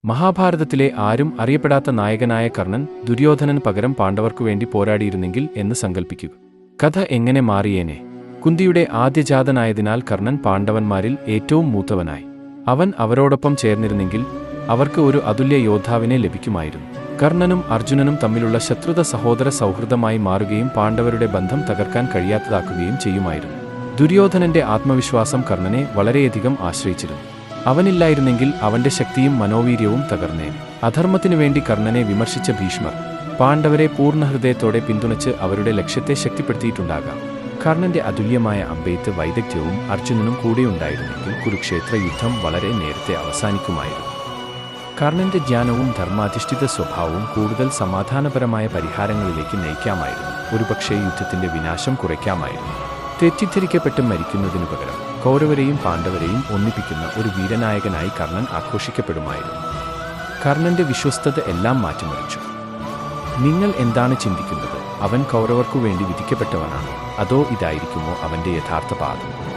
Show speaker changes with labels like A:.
A: മഹാഭാരതത്തിലെ ആരും അറിയപ്പെടാത്ത നായകനായ കർണൻ ദുര്യോധനന് പകരം പാണ്ഡവർക്കുവേണ്ടി പോരാടിയിരുന്നെങ്കിൽ എന്ന് സങ്കൽപ്പിക്കുക. കഥ എങ്ങനെ മാറിയേനെ? കുന്തിയുടെ ആദ്യജാതനായതിനാൽ കർണൻ പാണ്ഡവന്മാരിൽ ഏറ്റവും മൂത്തവനായി. അവൻ അവരോടൊപ്പം ചേർന്നിരുന്നെങ്കിൽ അവർക്ക് ഒരു അതുല്യ യോദ്ധാവിനെ ലഭിക്കുമായിരുന്നു. കർണനും അർജുനനും തമ്മിലുള്ള ശത്രുത സഹോദര സൗഹൃദമായി മാറുകയും പാണ്ഡവരുടെ ബന്ധം തകർക്കാൻ കഴിയാത്തതാക്കുകയും ചെയ്യുമായിരുന്നു. ദുര്യോധനന്റെ ആത്മവിശ്വാസം കർണനെ വളരെയധികം ആശ്രയിച്ചിരുന്നു. അവനില്ലായിരുന്നെങ്കിൽ അവന്റെ ശക്തിയും മനോവീര്യവും തകർന്നേനെ. അധർമ്മത്തിനു വേണ്ടി കർണനെ വിമർശിച്ച ഭീഷ്മർ പാണ്ഡവരെ പൂർണ്ണഹൃദയത്തോടെ പിന്തുണച്ച് അവരുടെ ലക്ഷ്യത്തെ ശക്തിപ്പെടുത്തിയിട്ടുണ്ടാകാം. കർണന്റെ അതുല്യമായ അമ്പെയ്ത്ത് വൈദഗ്ധ്യവും അർജുനനും കൂടെയുണ്ടായിരുന്നെങ്കിൽ കുരുക്ഷേത്ര യുദ്ധം വളരെ നേരത്തെ അവസാനിക്കുമായിരുന്നു. കർണന്റെ ജ്ഞാനവും ധർമാധിഷ്ഠിത സ്വഭാവവും കൂടുതൽ സമാധാനപരമായ പരിഹാരങ്ങളിലേക്ക് നയിക്കാമായിരുന്നു. ഒരുപക്ഷേ യുദ്ധത്തിന്റെ വിനാശം കുറയ്ക്കാമായിരുന്നു. തെറ്റിദ്ധരിക്കപ്പെട്ട് മരിക്കുന്നതിനു പകരം കൗരവരെയും പാണ്ഡവരെയും ഒന്നിപ്പിക്കുന്ന ഒരു വീരനായകനായി കർണൻ ആഘോഷിക്കപ്പെടുമായിരുന്നു. കർണന്റെ വിശ്വസ്തത എല്ലാം മാറ്റിമറിച്ചു. നിങ്ങൾ എന്താണ് ചിന്തിക്കുന്നത്? അവൻ കൗരവർക്കു വേണ്ടി വിധിക്കപ്പെട്ടവനാണോ? അതോ ഇതായിരിക്കുമോ അവന്റെ യഥാർത്ഥ പാദം?